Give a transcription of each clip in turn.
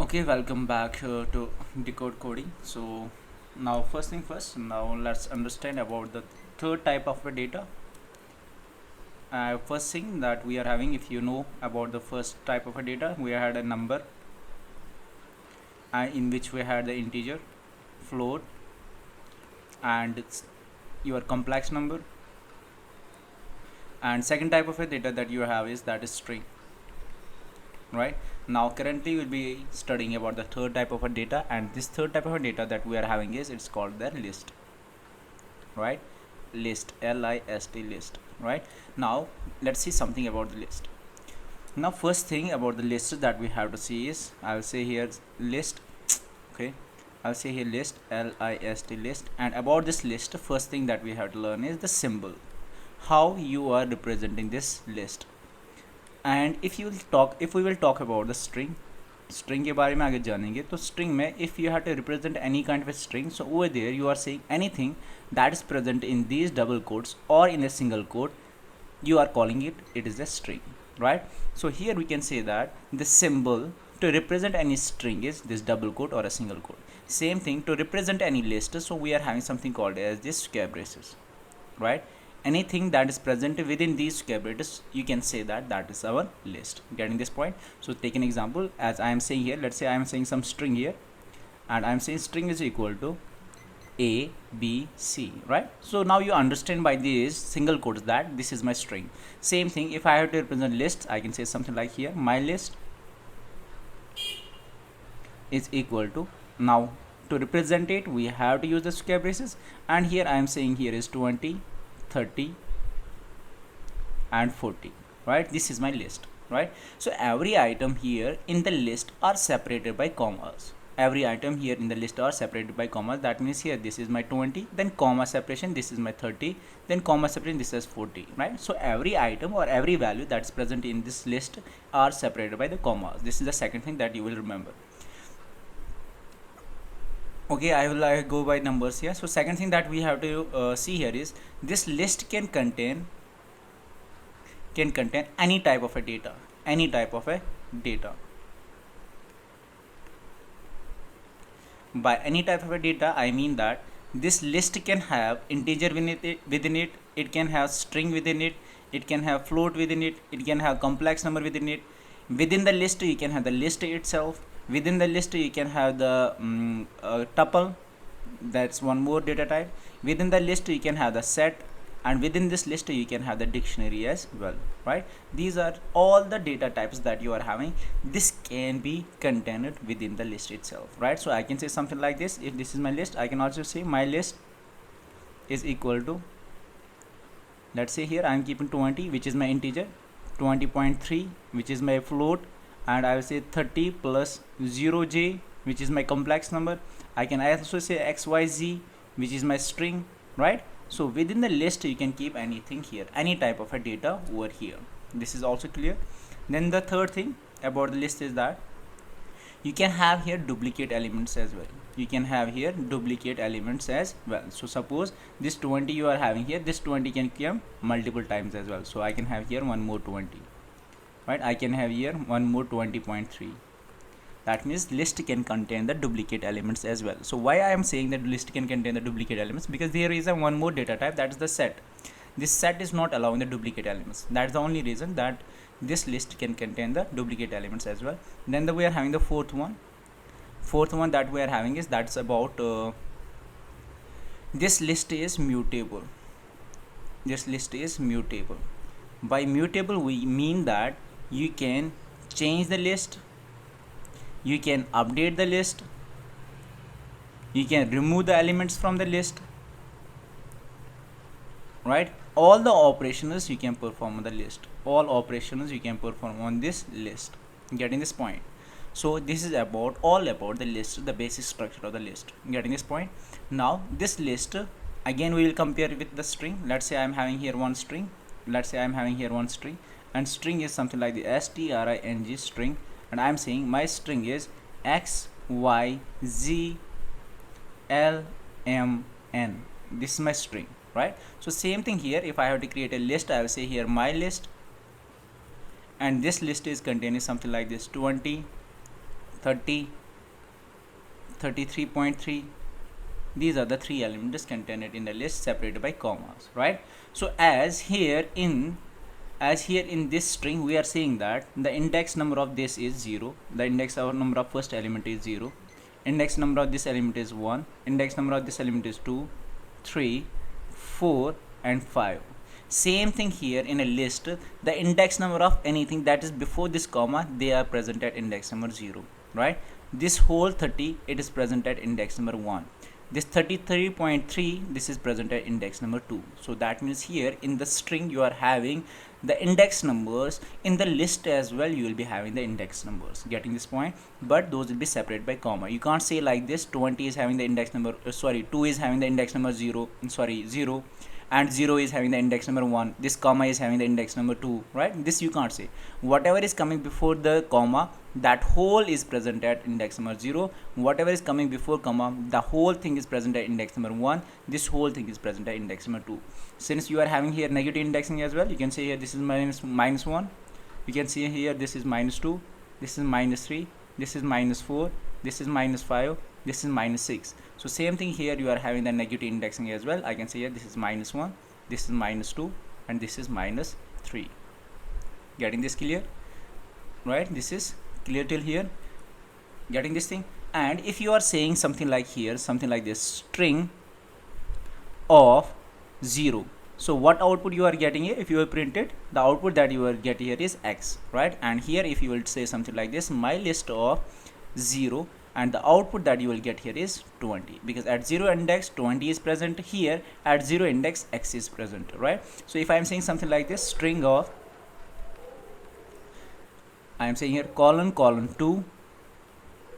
Okay, welcome back to Decode Coding. So now first thing first, now let's understand about the third type of a data. First thing that we are having, if you know about the first type of a data, we had a number in which we had the integer, float, and it's your complex number. And second type of a data that you have is that is string, right? Now currently we'll be studying about the third type of a data, and this third type of a data that we are having is it's called the list, right? List, list, list, right? Now let's see something about the list. Now first thing about the list that we have to see is, I'll say here list. Okay, I'll say here list, list, list. And about this list, first thing that we have to learn is the symbol, how you are representing this list. And if we will talk about the string के बारे में आगे जानेंगे. तो string में if you have to represent any kind of a string, so over there you are saying anything that is present in these double quotes or in a single quote, you are calling it is a string, right? So here we can say that the symbol to represent any string is this double quote or a single quote. Same thing to represent any list, so we are having something called as this square braces, right? Anything that is present within these square brackets, you can say that that is our list. Getting this point? So take an example, as I am saying here, let's say I am saying some string here, and I am saying string is equal to a b c, right? So now you understand by these single quotes that this is my string. Same thing, if I have to represent lists, I can say something like here, my list is equal to, now to represent it we have to use the square braces, and here I am saying here is 20, 30 and 40, right? This is my list, right? So every item here in the list are separated by commas. Every item here in the list are separated by commas. That means here this is my 20, then comma separation, this is my 30, then comma separation, this is 40, right? So every item or every value that's present in this list are separated by the commas. This is the second thing that you will remember. Okay, I will go by numbers here. So second thing that we have to see here is this list can contain any type of a data, any type of a data. By any type of a data, I mean that this list can have integer within it, it can have string within it, it can have float within it, it can have complex number within it. Within the list you can have the list itself. Within the list you can have the tuple, that's one more data type. Within the list you can have the set, and within this list you can have the dictionary as well, right? These are all the data types that you are having. This can be contained within the list itself, right? So I can say something like this. If this is my list, I can also say my list is equal to, let's say here I am keeping 20, which is my integer, 20.3, which is my float, and I will say 30 plus 0j, which is my complex number. I can also say xyz, which is my string, right? So within the list you can keep anything here, any type of a data over here. This is also clear. Then the third thing about the list is that you can have here duplicate elements as well. You can have here duplicate elements as well. So suppose this 20 you are having here, this 20 can come multiple times as well. So I can have here one more 20, right? I can have here one more 20.3. That means list can contain the duplicate elements as well. So why I am saying that list can contain the duplicate elements? Because there is a one more data type, that is the set. This set is not allowing the duplicate elements. That's the only reason that this list can contain the duplicate elements as well. Then we are having the fourth one that we are having is, that's about this list is mutable. This list is mutable. By mutable we mean that you can change the list, you can update the list, you can remove the elements from the list, right? All the operations you can perform on the list, all operations you can perform on this list. Getting this point? So this is about all about the list, the basic structure of the list. Getting this point? Now this list, again we will compare it with the string. Let's say I am having here one string, and string is something like the string string, and I am saying my string is x y z l m n. This is my string, right? So same thing here, if I have to create a list, I will say here my list, and this list is containing something like this 20, 30, 33.3. These are the three elements contained in the list separated by commas, right? So as here in this string we are saying that the index number of this is 0, the index number of first element is 0, index number of this element is 1, index number of this element is 2, 3, 4 and 5. Same thing here in a list, the index number of anything that is before this comma, they are present at index number 0, right? This whole 30, it is present at index number 1. This 33.3, this is present at index number 2. So that means here in the string you are having the index numbers, in the list as well you will be having the index numbers. Getting this point? But those will be separated by comma. You can't say like this 20 is having the index number 2 is having the index number 0, and 0 is having the index number 1, this comma is having the index number 2, right? This you can't say. Whatever is coming before the comma, that whole is present at index number 0. Whatever is coming before comma, the whole thing is present at index number 1. This whole thing is present at index number 2. Since you are having here negative indexing as well, you can say here this is minus 1. You can see here this is minus 2, this is minus 3, this is minus 4, this is minus 5, this is minus 6. So same thing here, you are having the negative indexing as well. I can say here this is minus 1, this is minus 2 and this is minus 3. Getting this clear? Right, this is clear till here. Getting this thing? And if you are saying something like here, something like this, string of 0, so what output you are getting here? If you will print it, the output that you are getting here is x, right? And here if you will say something like this, my list of 0, and the output that you will get here is 20, because at 0 index 20 is present, here at 0 index x is present, right? So if I am saying something like this, string of, I am saying here colon 2,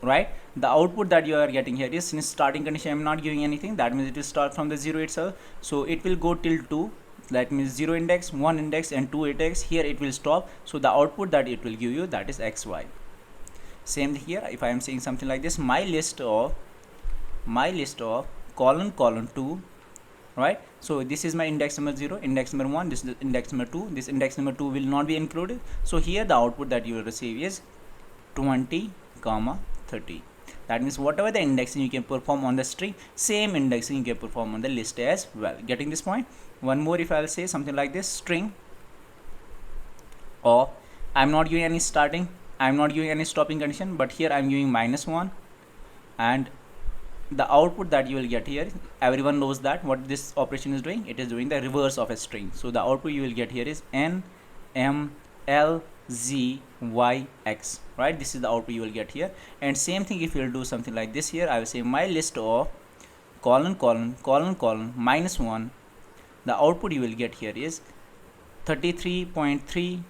right? The output that you are getting here is, since starting condition I am not giving anything, that means it will start from the 0 itself, so it will go till 2, that means 0 index, 1 index and 2 index, here it will stop. So the output that it will give you, that is xy. Same here, if I am saying something like this, my list of colon 2, right? So this is my index number 0, index number 1, this is index number 2, this index number 2 will not be included. So here the output that you will receive is 20, 30. That means whatever the indexing you can perform on the string, same indexing you can perform on the list as well. Getting this point? One more, if I will say something like this, string of, I am not giving any starting, I am not giving any stopping condition, but here I am giving -1, and the output that you will get here, everyone knows that what this operation is doing, it is doing the reverse of a string. So the output you will get here is n m l z y x, right? This is the output you will get here. And same thing, if you will do something like this here, I will say my list of colon -1, the output you will get here is 33.3,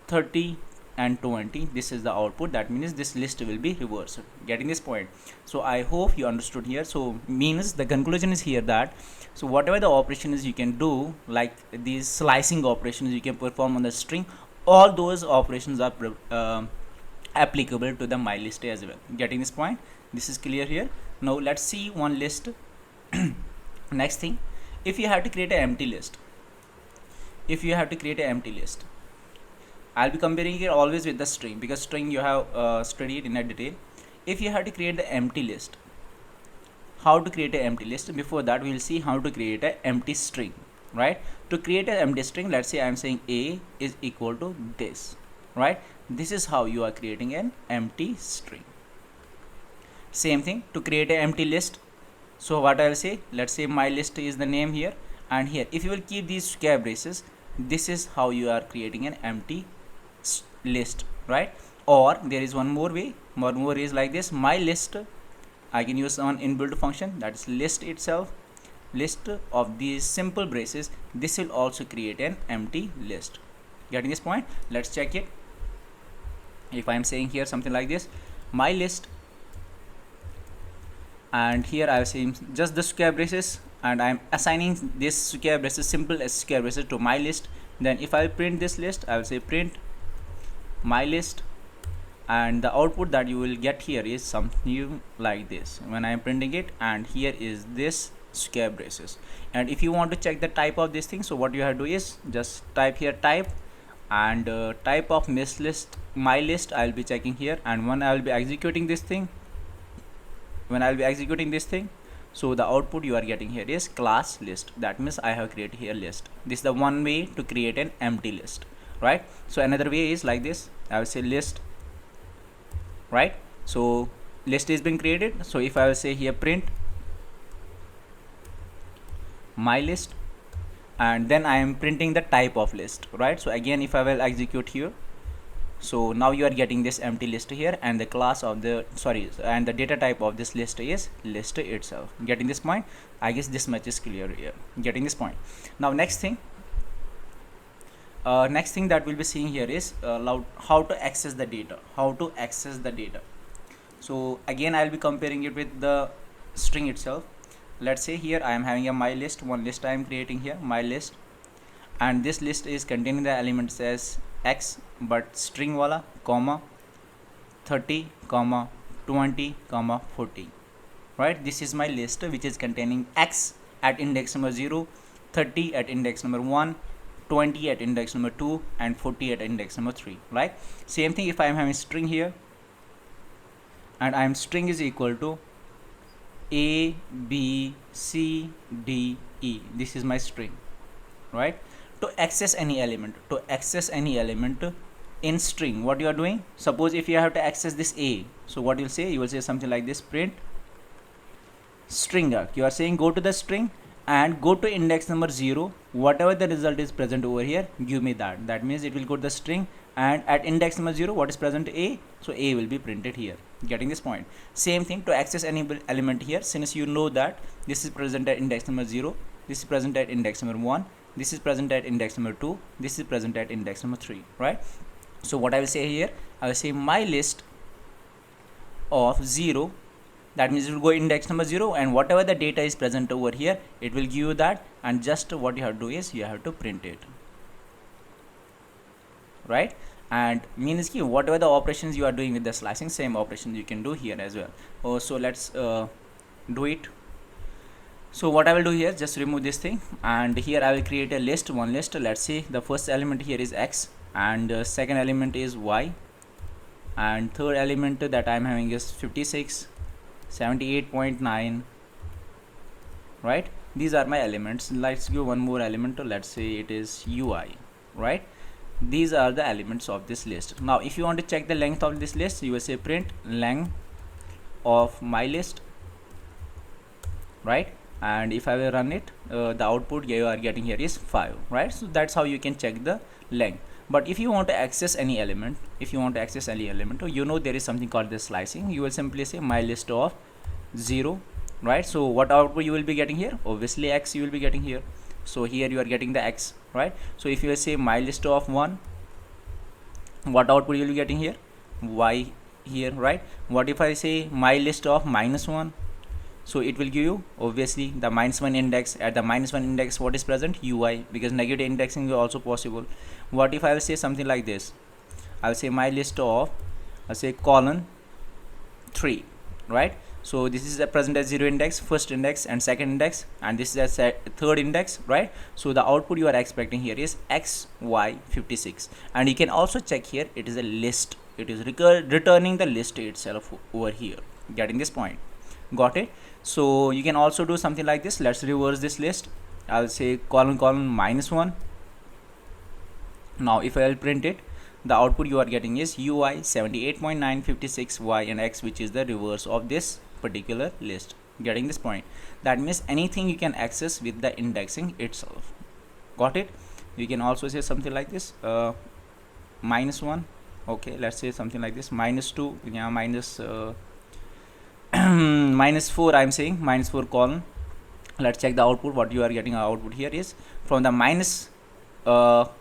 30 and 20. This is the output. That means this list will be reversed. Getting this point? So I hope you understood here. So means the conclusion is here that, so whatever the operations you can do, like these slicing operations you can perform on the string, all those operations are applicable to the my list as well. Getting this point? This is clear here. Now let's see one list. Next thing, if you have to create an empty list, I'll be comparing it always with the string, because string you have studied in a detail. If you have to create the empty list, how to create an empty list? Before that, we will see how to create an empty string, right? To create an empty string, let's say I am saying a is equal to this, right? This is how you are creating an empty string. Same thing to create an empty list. So what I will say, let's say my list is the name here, and here if you will keep these square braces, this is how you are creating an empty list, right? Or there is one more way. One more is like this, my list. I can use one inbuilt function, that is list itself, list of these simple braces. This will also create an empty list. Getting this point? Let's check it. If I am saying here something like this, my list, and here I am saying just the square braces, and I am assigning this square braces, simple as square braces, to my list. Then if I print this list, I will say print my list, and the output that you will get here is something like this when I am printing it, and here is this square braces. And if you want to check the type of this thing, so what you have to do is just type here type and type of my list I'll be checking here, and when I will be executing this thing, so the output you are getting here is class list. That means I have created here list. This is the one way to create an empty list, right? So another way is like this. I will say list, right? So list is being created. So if I will say here print my list, and then I am printing the type of list, right? So again, if I will execute here, so now you are getting this empty list here, and the class of the and the data type of this list is list itself. Getting this point? I guess this much is clear here. Getting this point? Now next thing that we'll be seeing here is how to access the data. So again, I'll be comparing it with the string itself. Let's say here I am having a my list, one list I am creating here, my list, and this list is containing the elements as x, but string wala, comma 30, comma 20, comma 40, right? This is my list which is containing x at index number 0, 30 at index number 1, 20 at index number 2, and 40 at index number 3, right? Same thing if I am having string here, and I am string is equal to A, B, C, D, E. This is my string, right? To access any element in string, what you are doing, suppose if you have to access this A, so what you'll say, you will say something like this, print string arg. You are saying go to the string and go to index number 0, whatever the result is present over here, give me that. That means it will go to the string, and at index number 0 what is present, A, so A will be printed here. Getting this point? Same thing to access any element here, since you know that this is present at index number 0, this is present at index number 1, this is present at index number 2, this is present at index number 3, right? So what I will say here, I will say my list of 0, that means it will go index number 0, and whatever the data is present over here, it will give you that, and just what you have to do is you have to print it, right? And means ki whatever the operations you are doing with the slicing, same operations you can do here as well. So let's do it. So what I will do here, just remove this thing, and here I will create a list, one list. Let's see, the first element here is x, and second element is y, and third element that I am having is 56, 78.9, right? These are my elements. Let's give one more element. Let's say it is ui, right? These are the elements of this list. Now if you want to check the length of this list, you will say print length of my list, right? And if I will run it, the output you are getting here is 5, right? So that's how you can check the length. But if you want to access any element, you know there is something called the slicing. You will simply say my list of 0, right? So what output you will be getting here? Obviously x you will be getting here. So here you are getting the x, right? So if you say my list of 1, what output you will be getting here? Y here, right? What if I say my list of -1? So it will give you obviously the -1 index. At the -1 index, what is present? Ui, because negative indexing is also possible. What if I will say something like this? I will say my list of, I'll say colon 3, right? So this is present as 0 index, first index and second index, and this is a third index, right? So the output you are expecting here is XY56, and you can also check here, it is a list. It is returning the list itself over here. Getting this point? Got it? So you can also do something like this. Let's reverse this list. I'll say colon -1. Now if I will print it, the output you are getting is UI 78.956 Y and X, which is the reverse of this particular list. Getting this point? That means anything you can access with the indexing itself. Got it? You can also say something like this, -1. Okay, let's say something like this, -2, yeah, -4. I'm saying -4 colon. Let's check the output. What you are getting output here is from the minus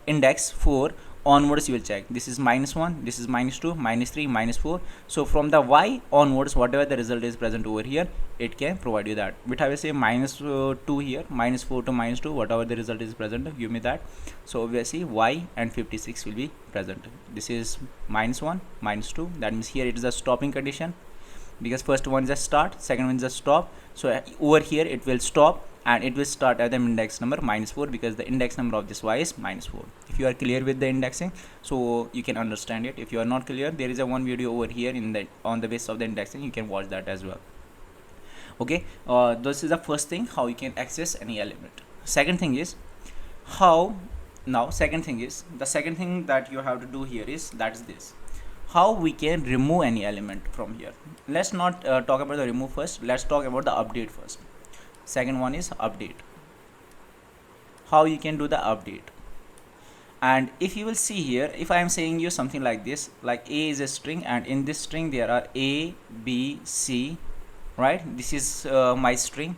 index 4 onwards. You will check, this is -1, this is -2, -3, -4. So from the y onwards, whatever the result is present over here, it can provide you that. But I will say -2 here, -4 to -2, whatever the result is present, give me that. So obviously y and 56 will be present. This is -1, -2. That means here it is a stopping condition. because first one is a start, second one is a stop. So over here it will stop and it will start at the index number -4 because the index number of this y is -4. If you are clear with the indexing, so you can understand it. If you are not clear, there is a one video over here in the on the basis of the indexing, you can watch that as well. Okay, this is the first thing, how you can access any element. Second thing is how, now second thing is, the second thing that you have to do here is, that is this, how we can remove any element from here. Let's not talk about the remove first, let's talk about the update first. Second one is update, how you can do the update. And if you will see here, if I am saying you something like this, like a is a string and in this string there are a, b, c, right? This is my string,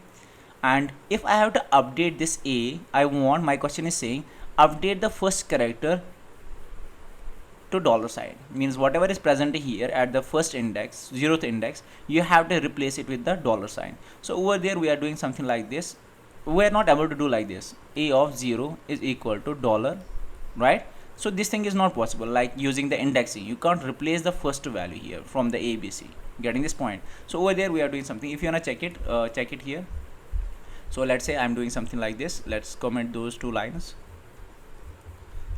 and if I have to update this a, I want, my question is saying update the first character to $, means whatever is present here at the first index, 0th index, you have to replace it with the $. So over there we are doing something like this. We are not able to do like this, a of 0 is equal to $, right? So this thing is not possible, like using the indexing, you can't replace the first value here from the ABC. Getting this point? So over there we are doing something. If you wanna check it here. So let's say I'm doing something like this, let's comment those two lines,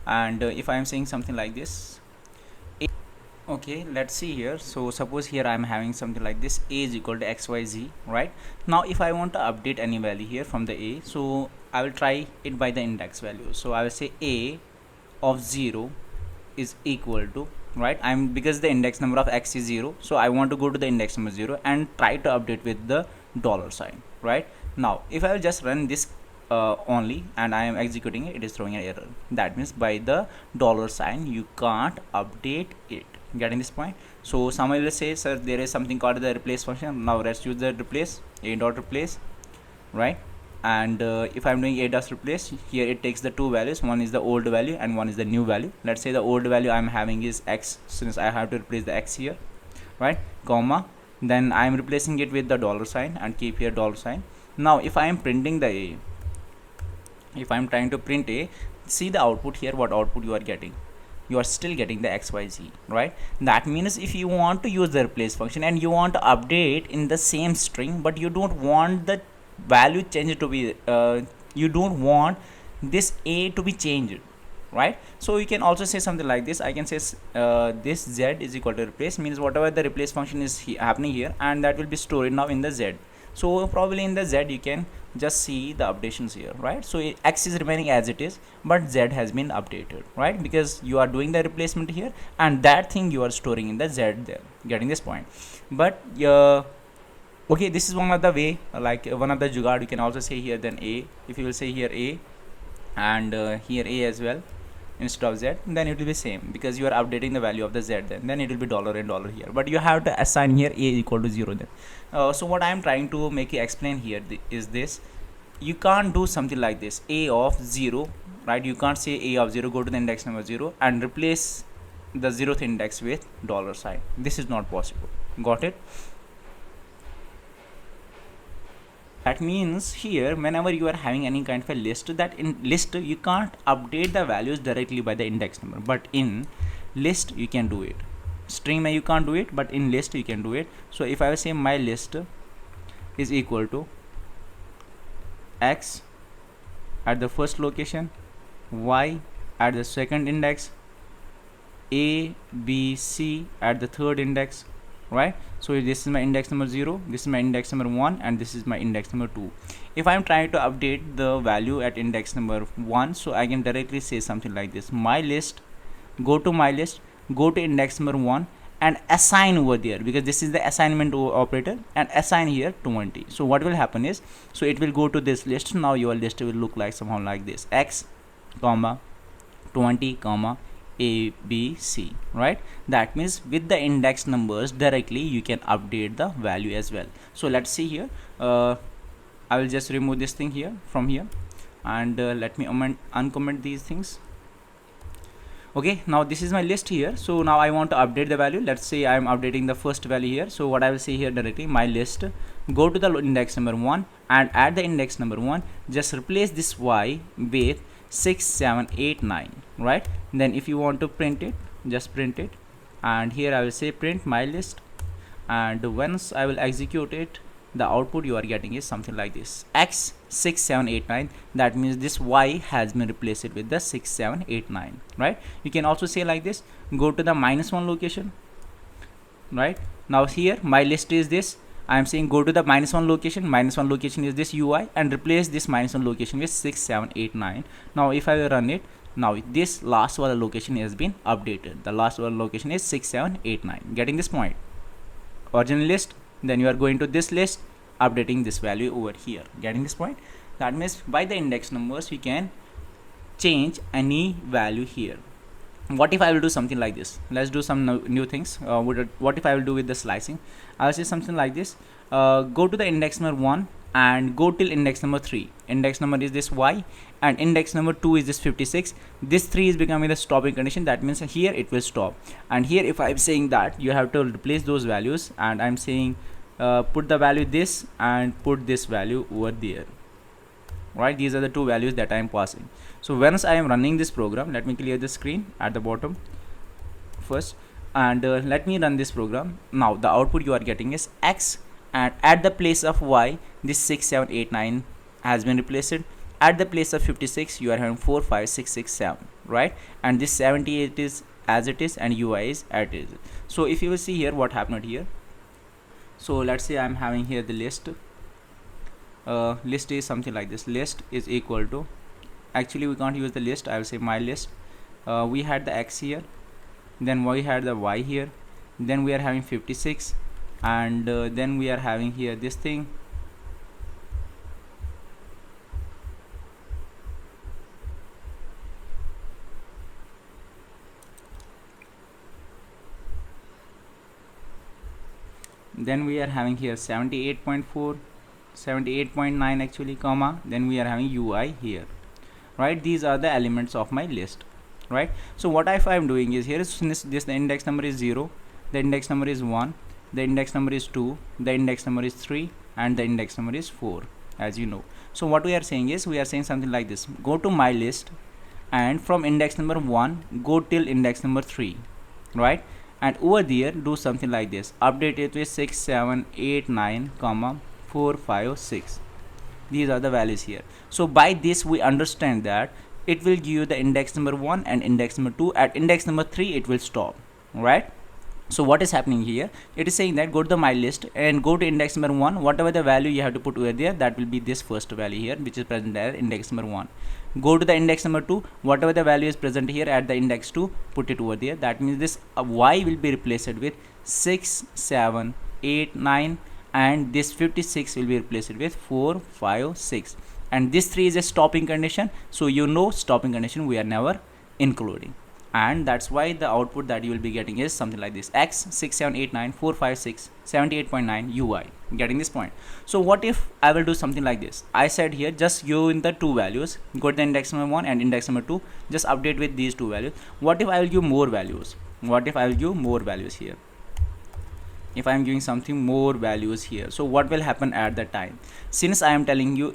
and if I am saying something like this, okay, let's see here. So suppose here I'm having something like this, a is equal to xyz, right? Now if I want to update any value here from the a, so I will try it by the index value. So I will say a of 0 is equal to, right, because the index number of x is 0, so I want to go to the index number 0 and try to update with the $, right? Now if I will just run this only and I am executing it, it is throwing an error. That means by the $, you can't update it. Getting this point? So someone will say, sir, there is something called the replace function. Now let's use the replace, a dot replace, right? And if I'm doing a dot replace, here it takes the two values, one is the old value and one is the new value. Let's say the old value I'm having is x, since I have to replace the x here, right, comma, then I'm replacing it with the $, and keep here $. Now if I am printing the a, if I'm trying to print a, see the output here, what output you are getting, you are still getting the xyz, right? That means if you want to use the replace function and you want to update in the same string, but you don't want the value change to be you don't want this a to be changed, right? So you can also say something like this. I can say this z is equal to replace, means whatever the replace function is happening here, and that will be stored now in the z. So probably in the z you can just see the updations here, right? So x is remaining as it is, but z has been updated, right? Because you are doing the replacement here and that thing you are storing in the z there. Getting this point? But okay, this is one of the way, like one of the jugaad. You can also say here then a, if you will say here a and here a as well instead of z, then it will be same, because you are updating the value of the z, then it will be $, and $, here, but you have to assign here a equal to 0 then. So what I am trying to make you explain here is this: you can't do something like this, a of 0, right? You can't say a of 0, go to the index number 0 and replace the 0th index with $. This is not possible. Got it? That means here, whenever you are having any kind of a list, that in list you can't update the values directly by the index number, but in list you can do it. String you can't do it, but in list you can do it. So if I will say my list is equal to x at the first location, y at the second index, a, b, c at the third index, right? So this is my index number 0, this is my index number 1, and this is my index number 2. If I'm trying to update the value at index number 1, so I can directly say something like this: my list, go to my list, go to index number 1 and assign over there, because this is the assignment operator, and assign here 20. So what will happen is, so it will go to this list. Now your list will look like somehow like this: x comma 20 comma a, b, c, right? That means with the index numbers directly you can update the value as well. So let's see here, I will just remove this thing here from here, and let me uncomment these things. Okay, now this is my list here. So now I want to update the value. Let's say I am updating the first value here. So what I will say here directly, my list, go to the index number 1, and at the index number 1 just replace this y with 6, 7, 8, 9, right? Then if you want to print it, just print it, and here I will say print my list, and once I will execute it, the output you are getting is something like this, x6789. That means this y has been replaced with the 6789, right? You can also say like this, go to the -1 location, right? Now here my list is this, I am saying go to the -1 location, -1 location is this UI, and replace this -1 location with 6789. Now if I will run it, now this last one location has been updated, the last one location is 6789. Getting this point? Original list, then you are going to this list, updating this value over here. Getting this point? That means by the index numbers we can change any value here. What if I will do something like this? Let's do some new things. What if I will do with the slicing? I'll say something like this, go to the index number 1 and go till index number 3. Index number is this y, and index number 2 is this 56. This 3 is becoming the stopping condition, that means here it will stop. And here if I'm saying that you have to replace those values, and I'm saying put the value this and put this value over there, right? These are the two values that I am passing. So once I am running this program, let me clear the screen at the bottom first, and let me run this program. Now the output you are getting is x, and at the place of y this 6789 has been replaced. At the place of 56 you are having 4 5 6 6 7, right? And this 78 is as it is, and UI is as it is. So if you will see here what happened here, so let's say I'm having here the list. List is something like this, list is equal to, actually we can't use the list, I will say my list. We had the x here, then we had the y here, then we are having 56, and then we are having here this thing, then we are having here 78.4, 78.9 actually, comma, then we are having UI here, right? These are the elements of my list, right? So what if I'm doing is, here since this the index number is 0, the index number is 1, the index number is 2, the index number is 3, and the index number is 4, as you know. So what we are saying is, we are saying something like this, go to my list, and from index number 1 go till index number 3, right? And over there do something like this, update it with 6789 comma 456. These are the values here. So by this we understand that it will give you the index number 1 and index number 2. At index number 3 it will stop, right? So what is happening here, it is saying that go to the my list and go to index number 1, whatever the value you have to put over there, that will be this first value here which is present at index number 1. Go to the index number 2, whatever the value is present here at the index 2, put it over there. That means this y will be replaced with 6789, and this 56 will be replaced with 456, and this 3 is a stopping condition, so you know stopping condition we are never including, and that's why the output that you will be getting is something like this, x 6789 456 78.9 UI. Getting this point? So what if I will do something like this, I said here just go in the two values, go to the index number 1 and index number 2, just update with these two values. What if I will give more values? What if I will give more values here? If I am giving something more values here, so what will happen at that time? Since I am telling you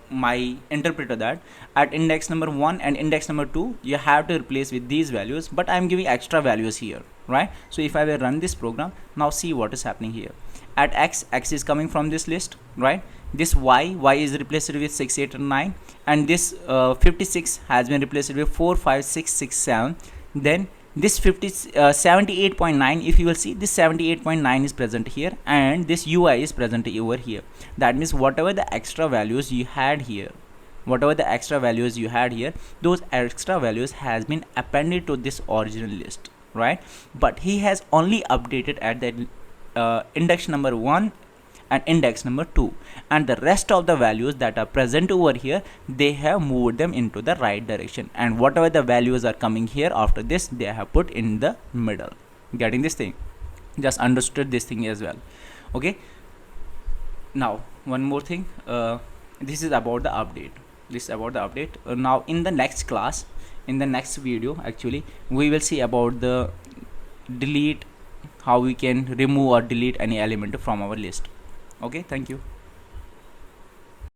my interpreter that at index number 1 and index number 2 you have to replace with these values, but I am giving extra values here, right? So if I will run this program, now see what is happening here. At x is coming from this list, right? This y is replaced with 689, and this 56 has been replaced with 45667. Then this 78.9, if you will see, this 78.9 is present here, and this UI is present over here. That means whatever the extra values you had here, those extra values has been appended to this original list, right? But he has only updated at the index number 1 and index number 2, and the rest of the values that are present over here, they have moved them into the right direction, and whatever the values are coming here after this, they have put in the middle. Getting this thing? Just understood this thing as well. Okay, now one more thing, this is about the update. Now in the next class, in the next video actually, we will see about the delete, how we can remove or delete any element from our list. Okay, thank you.